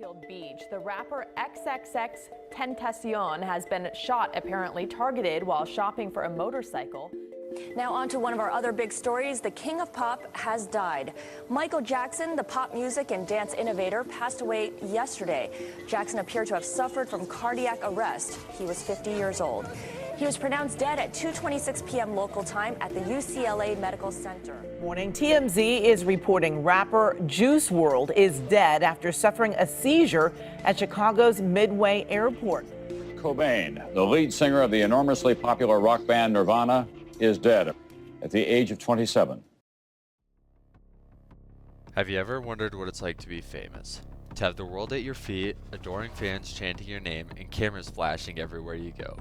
Bakersfield Beach. The rapper XXX Tentacion has been shot, apparently targeted while shopping for a motorcycle. Now on to one of our other big stories. The king of pop has died. Michael Jackson, the pop music and dance innovator, passed away yesterday. Jackson appeared to have suffered from cardiac arrest. He was 50 years old. He was pronounced dead at 2:26 p.m. local time at the UCLA Medical Center. Morning. TMZ is reporting rapper Juice WRLD is dead after suffering a seizure at Chicago's Midway Airport. Cobain, the lead singer of the enormously popular rock band Nirvana, is dead at the age of 27. Have you ever wondered what it's like to be famous? To have the world at your feet, adoring fans chanting your name, and cameras flashing everywhere you go.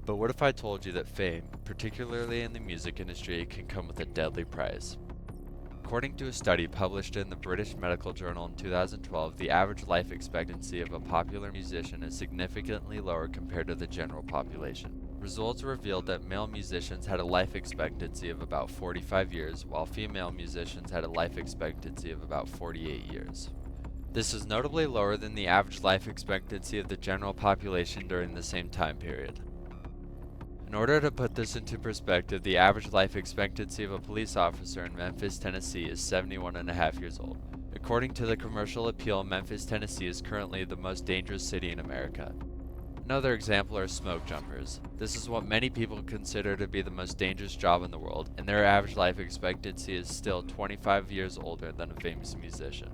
But what if I told you that fame, particularly in the music industry, can come with a deadly price? According to a study published in the British Medical Journal in 2012, the average life expectancy of a popular musician is significantly lower compared to the general population. Results revealed that male musicians had a life expectancy of about 45 years, while female musicians had a life expectancy of about 48 years. This is notably lower than the average life expectancy of the general population during the same time period. In order to put this into perspective, the average life expectancy of a police officer in Memphis, Tennessee is 71.5 years old. According to the Commercial Appeal, Memphis, Tennessee is currently the most dangerous city in America. Another example are smoke jumpers. This is what many people consider to be the most dangerous job in the world, and their average life expectancy is still 25 years older than a famous musician.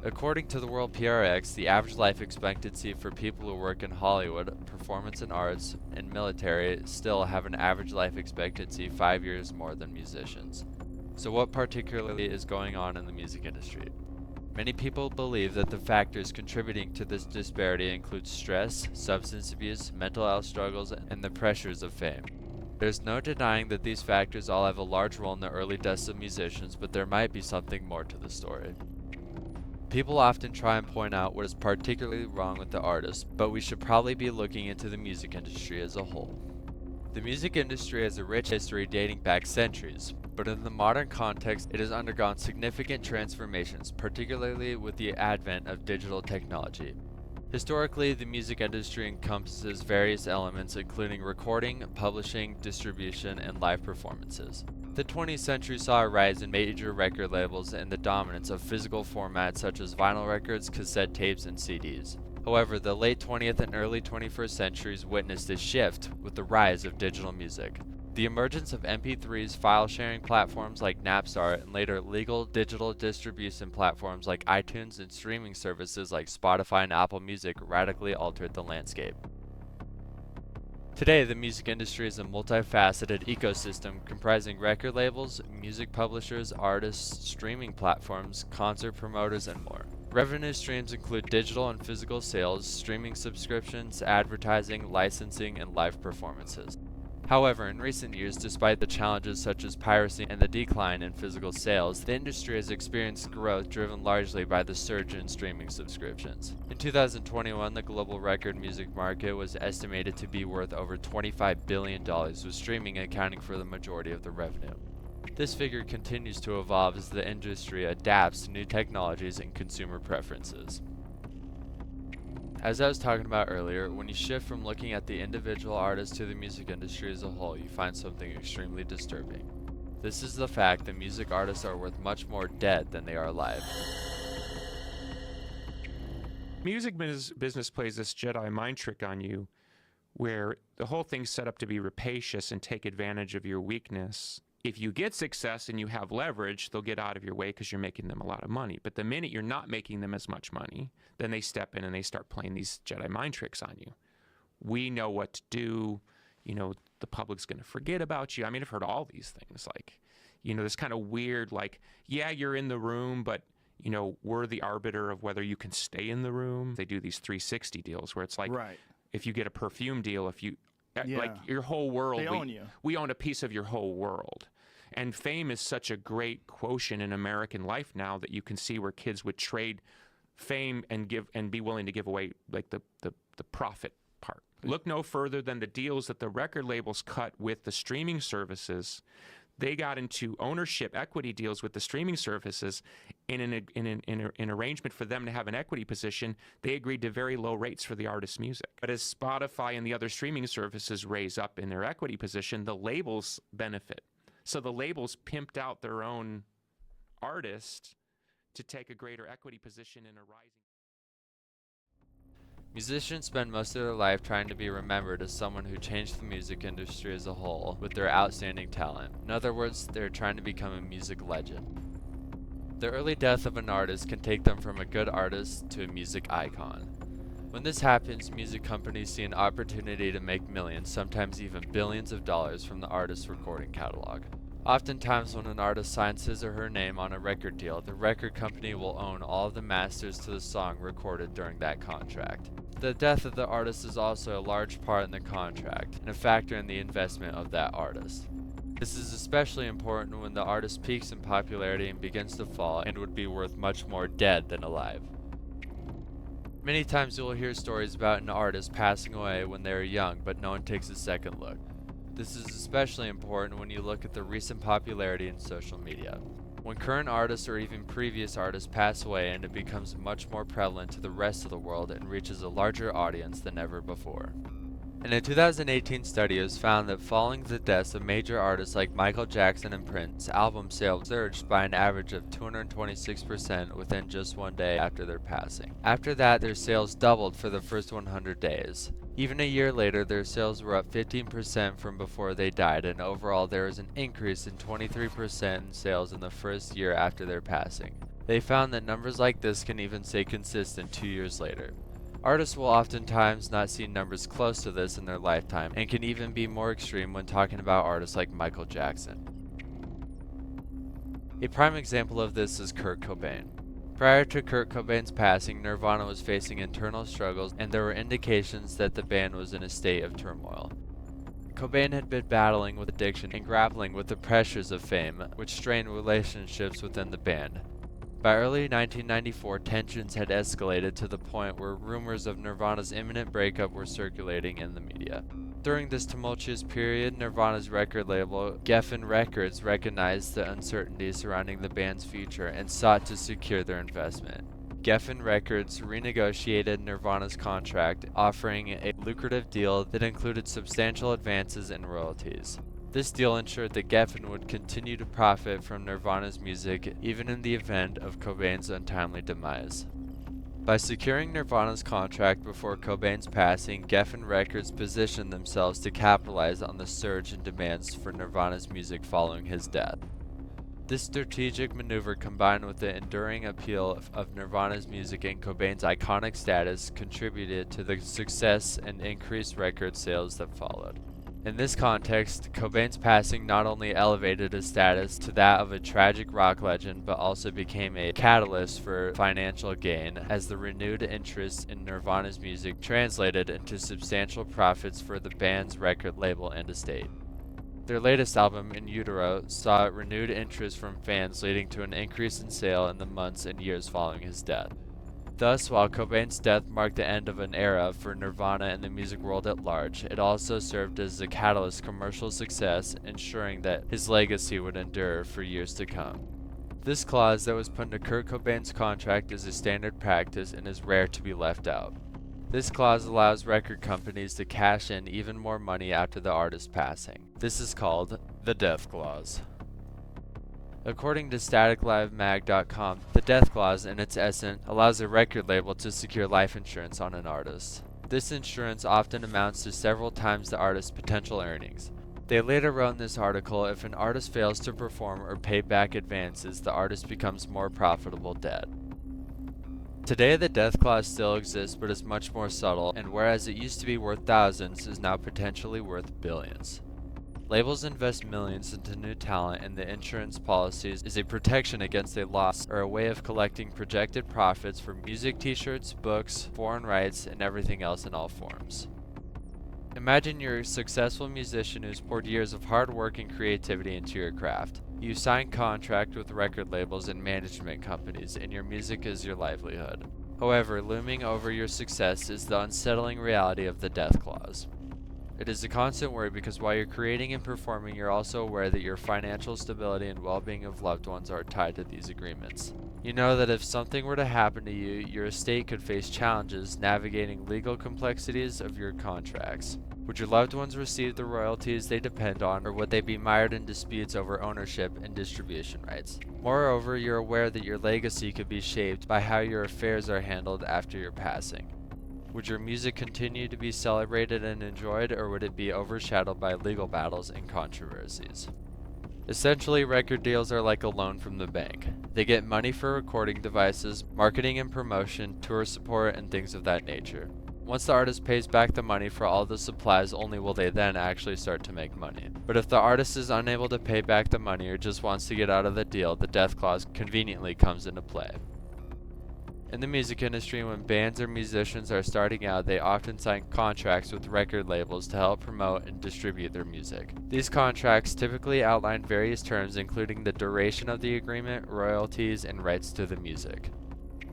According to the World PRX, the average life expectancy for people who work in Hollywood, performance and arts, and military still have an average life expectancy 5 years more than musicians. So what particularly is going on in the music industry? Many people believe that the factors contributing to this disparity include stress, substance abuse, mental health struggles, and the pressures of fame. There's no denying that these factors all have a large role in the early deaths of musicians, but there might be something more to the story. People often try and point out what is particularly wrong with the artist, but we should probably be looking into the music industry as a whole. The music industry has a rich history dating back centuries, but in the modern context, it has undergone significant transformations, particularly with the advent of digital technology. Historically, the music industry encompasses various elements including recording, publishing, distribution, and live performances. The 20th century saw a rise in major record labels and the dominance of physical formats such as vinyl records, cassette tapes, and CDs. However, the late 20th and early 21st centuries witnessed a shift with the rise of digital music. The emergence of MP3s, file-sharing platforms like Napster, and later legal digital distribution platforms like iTunes and streaming services like Spotify and Apple Music radically altered the landscape. Today, the music industry is a multifaceted ecosystem comprising record labels, music publishers, artists, streaming platforms, concert promoters, and more. Revenue streams include digital and physical sales, streaming subscriptions, advertising, licensing, and live performances. However, in recent years, despite the challenges such as piracy and the decline in physical sales, the industry has experienced growth driven largely by the surge in streaming subscriptions. In 2021, the global record music market was estimated to be worth over $25 billion, with streaming accounting for the majority of the revenue. This figure continues to evolve as the industry adapts to new technologies and consumer preferences. As I was talking about earlier, when you shift from looking at the individual artist to the music industry as a whole, you find something extremely disturbing. This is the fact that music artists are worth much more dead than they are alive. Music business plays this Jedi mind trick on you where the whole thing's set up to be rapacious and take advantage of your weakness. If you get success and you have leverage, they'll get out of your way because you're making them a lot of money. But the minute you're not making them as much money, then they step in and they start playing these Jedi mind tricks on you. We know what to do. You know, the public's going to forget about you. I mean, I've heard all these things. Like, you know, this kind of weird, like, yeah, you're in the room, but, you know, we're the arbiter of whether you can stay in the room. They do these 360 deals where it's like, right. If you get a perfume deal, if you... Yeah. Like your whole world, they own you. We own a piece of your whole world. And fame is such a great quotient in American life now that you can see where kids would trade fame and be willing to give away like the profit part. Look no further than the deals that the record labels cut with the streaming services. They got into ownership equity deals with the streaming services, in an arrangement for them to have an equity position, they agreed to very low rates for the artist's music. But as Spotify and the other streaming services raise up in their equity position, the labels benefit. So the labels pimped out their own artist to take a greater equity position in a rising. Musicians spend most of their life trying to be remembered as someone who changed the music industry as a whole with their outstanding talent. In other words, they're trying to become a music legend. The early death of an artist can take them from a good artist to a music icon. When this happens, music companies see an opportunity to make millions, sometimes even billions of dollars from the artist's recording catalog. Oftentimes, when an artist signs his or her name on a record deal, the record company will own all of the masters to the song recorded during that contract. The death of the artist is also a large part in the contract, and a factor in the investment of that artist. This is especially important when the artist peaks in popularity and begins to fall and would be worth much more dead than alive. Many times you will hear stories about an artist passing away when they are young, but no one takes a second look. This is especially important when you look at the recent popularity in social media. When current artists or even previous artists pass away, and it becomes much more prevalent to the rest of the world and reaches a larger audience than ever before. In a 2018 study, it was found that following the deaths of major artists like Michael Jackson and Prince, album sales surged by an average of 226% within just one day after their passing. After that, their sales doubled for the first 100 days. Even a year later, their sales were up 15% from before they died, and overall there was an increase in 23% in sales in the first year after their passing. They found that numbers like this can even stay consistent 2 years later. Artists will oftentimes not see numbers close to this in their lifetime, and can even be more extreme when talking about artists like Michael Jackson. A prime example of this is Kurt Cobain. Prior to Kurt Cobain's passing, Nirvana was facing internal struggles, and there were indications that the band was in a state of turmoil. Cobain had been battling with addiction and grappling with the pressures of fame, which strained relationships within the band. By early 1994, tensions had escalated to the point where rumors of Nirvana's imminent breakup were circulating in the media. During this tumultuous period, Nirvana's record label, Geffen Records, recognized the uncertainty surrounding the band's future and sought to secure their investment. Geffen Records renegotiated Nirvana's contract, offering a lucrative deal that included substantial advances in royalties. This deal ensured that Geffen would continue to profit from Nirvana's music even in the event of Cobain's untimely demise. By securing Nirvana's contract before Cobain's passing, Geffen Records positioned themselves to capitalize on the surge in demands for Nirvana's music following his death. This strategic maneuver, combined with the enduring appeal of Nirvana's music and Cobain's iconic status, contributed to the success and increased record sales that followed. In this context, Cobain's passing not only elevated his status to that of a tragic rock legend, but also became a catalyst for financial gain, as the renewed interest in Nirvana's music translated into substantial profits for the band's record label and estate. Their latest album, In Utero, saw renewed interest from fans, leading to an increase in sale in the months and years following his death. Thus, while Cobain's death marked the end of an era for Nirvana and the music world at large, it also served as a catalyst commercial success, ensuring that his legacy would endure for years to come. This clause that was put into Kurt Cobain's contract is a standard practice and is rare to be left out. This clause allows record companies to cash in even more money after the artist's passing. This is called the death clause. According to StaticLiveMag.com, the death clause, in its essence, allows a record label to secure life insurance on an artist. This insurance often amounts to several times the artist's potential earnings. They later wrote in this article, if an artist fails to perform or pay back advances, the artist becomes more profitable dead. Today, the death clause still exists, but is much more subtle, and whereas it used to be worth thousands, is now potentially worth billions. Labels invest millions into new talent, and the insurance policies is a protection against a loss, or a way of collecting projected profits for music, t-shirts, books, foreign rights, and everything else in all forms. Imagine you're a successful musician who's poured years of hard work and creativity into your craft. You sign contract with record labels and management companies, and your music is your livelihood. However, looming over your success is the unsettling reality of the death clause. It is a constant worry because while you're creating and performing, you're also aware that your financial stability and well-being of loved ones are tied to these agreements. You know that if something were to happen to you, your estate could face challenges navigating legal complexities of your contracts. Would your loved ones receive the royalties they depend on, or would they be mired in disputes over ownership and distribution rights? Moreover, you're aware that your legacy could be shaped by how your affairs are handled after your passing. Would your music continue to be celebrated and enjoyed, or would it be overshadowed by legal battles and controversies? Essentially, record deals are like a loan from the bank. They get money for recording devices, marketing and promotion, tour support, and things of that nature. Once the artist pays back the money for all the supplies, only will they then actually start to make money. But if the artist is unable to pay back the money or just wants to get out of the deal, the death clause conveniently comes into play. In the music industry, when bands or musicians are starting out, they often sign contracts with record labels to help promote and distribute their music. These contracts typically outline various terms, including the duration of the agreement, royalties, and rights to the music.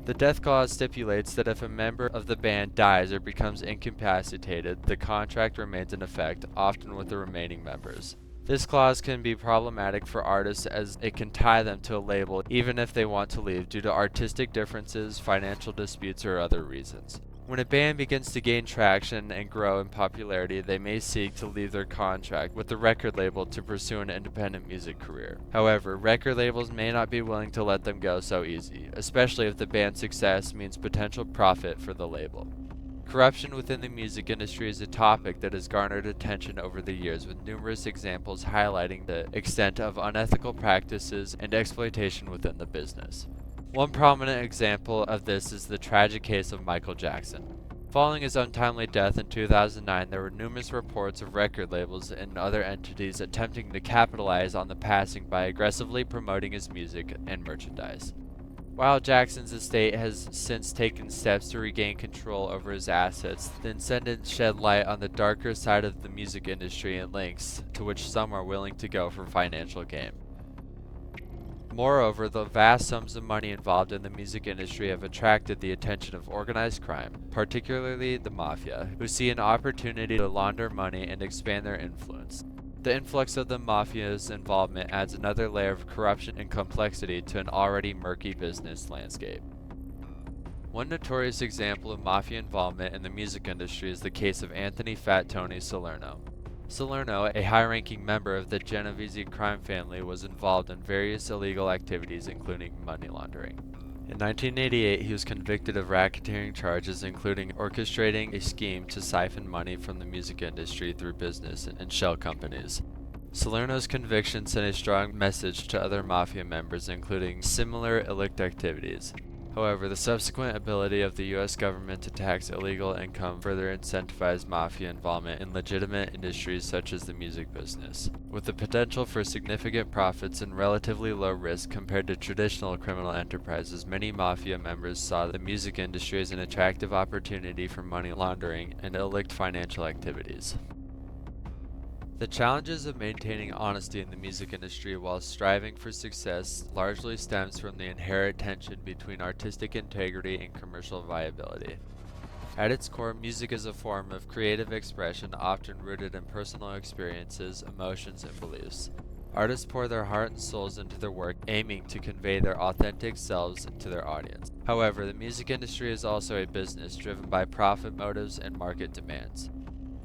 The death clause stipulates that if a member of the band dies or becomes incapacitated, the contract remains in effect, often with the remaining members. This clause can be problematic for artists as it can tie them to a label even if they want to leave due to artistic differences, financial disputes, or other reasons. When a band begins to gain traction and grow in popularity, they may seek to leave their contract with the record label to pursue an independent music career. However, record labels may not be willing to let them go so easy, especially if the band's success means potential profit for the label. Corruption within the music industry is a topic that has garnered attention over the years, with numerous examples highlighting the extent of unethical practices and exploitation within the business. One prominent example of this is the tragic case of Michael Jackson. Following his untimely death in 2009, there were numerous reports of record labels and other entities attempting to capitalize on the passing by aggressively promoting his music and merchandise. While Jackson's estate has since taken steps to regain control over his assets, the incident shed light on the darker side of the music industry and lengths to which some are willing to go for financial gain. Moreover, the vast sums of money involved in the music industry have attracted the attention of organized crime, particularly the mafia, who see an opportunity to launder money and expand their influence. The influx of the mafia's involvement adds another layer of corruption and complexity to an already murky business landscape. One notorious example of mafia involvement in the music industry is the case of Anthony Fat Tony Salerno. Salerno, a high-ranking member of the Genovese crime family, was involved in various illegal activities including money laundering. In 1988, he was convicted of racketeering charges including orchestrating a scheme to siphon money from the music industry through business and shell companies. Salerno's conviction sent a strong message to other mafia members, including similar illicit activities. However, the subsequent ability of the U.S. government to tax illegal income further incentivized mafia involvement in legitimate industries such as the music business, with the potential for significant profits and relatively low risk compared to traditional criminal enterprises. Many mafia members saw the music industry as an attractive opportunity for money laundering and illicit financial activities. The challenges of maintaining honesty in the music industry while striving for success largely stems from the inherent tension between artistic integrity and commercial viability. At its core, music is a form of creative expression often rooted in personal experiences, emotions, and beliefs. Artists pour their heart and souls into their work, aiming to convey their authentic selves to their audience. However, the music industry is also a business driven by profit motives and market demands.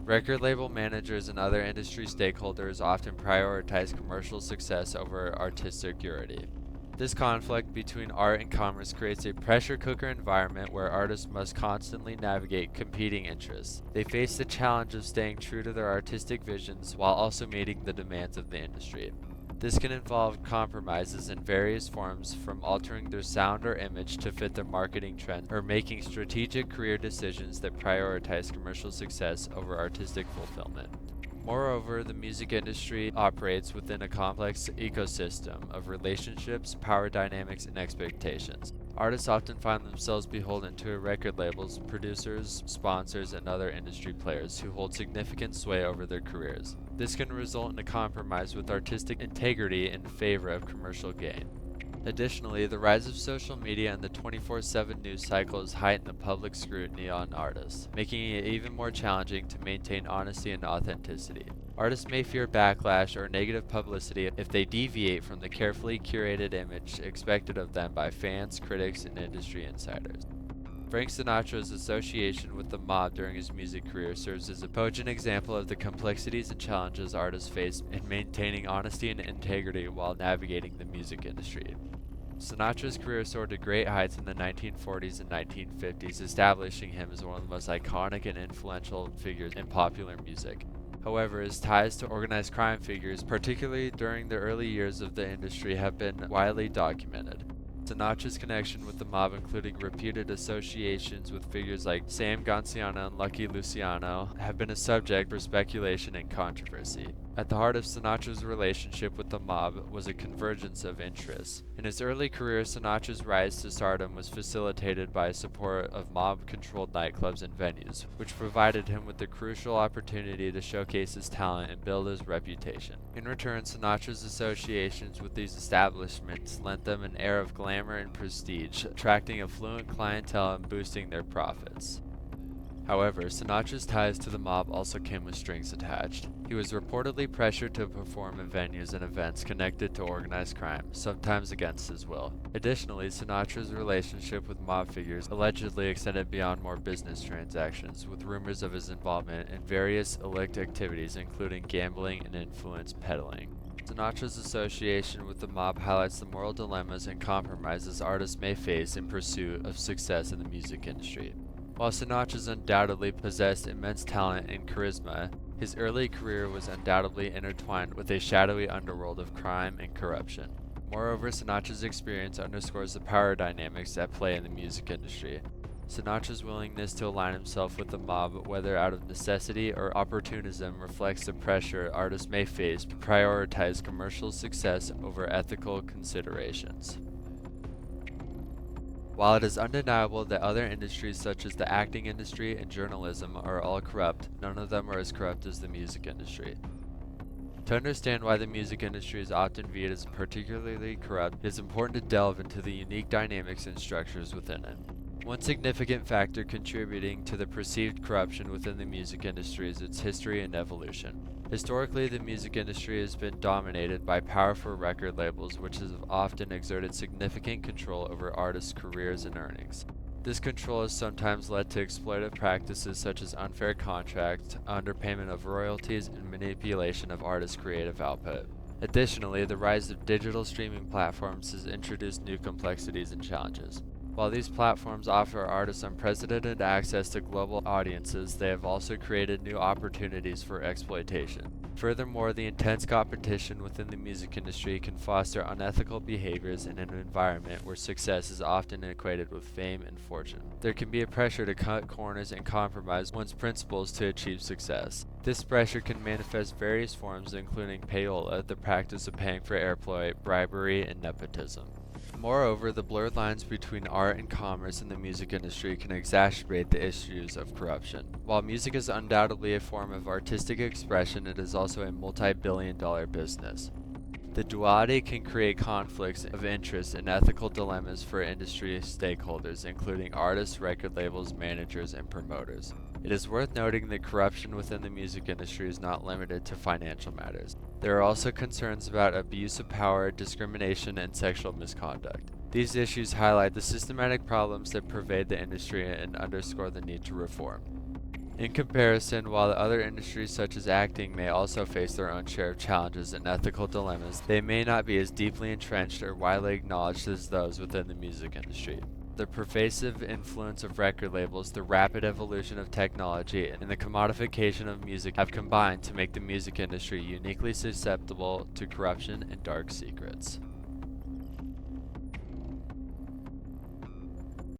Record label managers and other industry stakeholders often prioritize commercial success over artistic purity. This conflict between art and commerce creates a pressure cooker environment where artists must constantly navigate competing interests. They face the challenge of staying true to their artistic visions while also meeting the demands of the industry. This can involve compromises in various forms, from altering their sound or image to fit their marketing trends, or making strategic career decisions that prioritize commercial success over artistic fulfillment. Moreover, the music industry operates within a complex ecosystem of relationships, power dynamics, and expectations. Artists often find themselves beholden to record labels, producers, sponsors, and other industry players who hold significant sway over their careers. This can result in a compromise with artistic integrity in favor of commercial gain. Additionally, the rise of social media and the 24/7 news cycle has heightened the public scrutiny on artists, making it even more challenging to maintain honesty and authenticity. Artists may fear backlash or negative publicity if they deviate from the carefully curated image expected of them by fans, critics, and industry insiders. Frank Sinatra's association with the mob during his music career serves as a potent example of the complexities and challenges artists face in maintaining honesty and integrity while navigating the music industry. Sinatra's career soared to great heights in the 1940s and 1950s, establishing him as one of the most iconic and influential figures in popular music. However, his ties to organized crime figures, particularly during the early years of the industry, have been widely documented. Sinatra's connection with the mob, including reputed associations with figures like Sam Ganciano and Lucky Luciano, have been a subject for speculation and controversy. At the heart of Sinatra's relationship with the mob was a convergence of interests. In his early career, Sinatra's rise to stardom was facilitated by support of mob-controlled nightclubs and venues, which provided him with the crucial opportunity to showcase his talent and build his reputation. In return, Sinatra's associations with these establishments lent them an air of glamour and prestige, attracting affluent clientele and boosting their profits. However, Sinatra's ties to the mob also came with strings attached. He was reportedly pressured to perform in venues and events connected to organized crime, sometimes against his will. Additionally, Sinatra's relationship with mob figures allegedly extended beyond more business transactions, with rumors of his involvement in various illicit activities including gambling and influence peddling. Sinatra's association with the mob highlights the moral dilemmas and compromises artists may face in pursuit of success in the music industry. While Sinatra's undoubtedly possessed immense talent and charisma, his early career was undoubtedly intertwined with a shadowy underworld of crime and corruption. Moreover, Sinatra's experience underscores the power dynamics at play in the music industry. Sinatra's willingness to align himself with the mob, whether out of necessity or opportunism, reflects the pressure artists may face to prioritize commercial success over ethical considerations. While it is undeniable that other industries such as the acting industry and journalism are all corrupt, none of them are as corrupt as the music industry. To understand why the music industry is often viewed as particularly corrupt, it is important to delve into the unique dynamics and structures within it. One significant factor contributing to the perceived corruption within the music industry is its history and evolution. Historically, the music industry has been dominated by powerful record labels, which have often exerted significant control over artists' careers and earnings. This control has sometimes led to exploitative practices such as unfair contracts, underpayment of royalties, and manipulation of artists' creative output. Additionally, the rise of digital streaming platforms has introduced new complexities and challenges. While these platforms offer artists unprecedented access to global audiences, they have also created new opportunities for exploitation. Furthermore, the intense competition within the music industry can foster unethical behaviors in an environment where success is often equated with fame and fortune. There can be a pressure to cut corners and compromise one's principles to achieve success. This pressure can manifest various forms, including payola, the practice of paying for airplay, bribery, and nepotism. Moreover, the blurred lines between art and commerce in the music industry can exacerbate the issues of corruption. While music is undoubtedly a form of artistic expression, it is also a multi-billion-dollar business. The duality can create conflicts of interest and ethical dilemmas for industry stakeholders, including artists, record labels, managers, and promoters. It is worth noting that corruption within the music industry is not limited to financial matters. There are also concerns about abuse of power, discrimination, and sexual misconduct. These issues highlight the systematic problems that pervade the industry and underscore the need to reform. In comparison, while other industries such as acting may also face their own share of challenges and ethical dilemmas, they may not be as deeply entrenched or widely acknowledged as those within the music industry. The pervasive influence of record labels, the rapid evolution of technology, and the commodification of music have combined to make the music industry uniquely susceptible to corruption and dark secrets.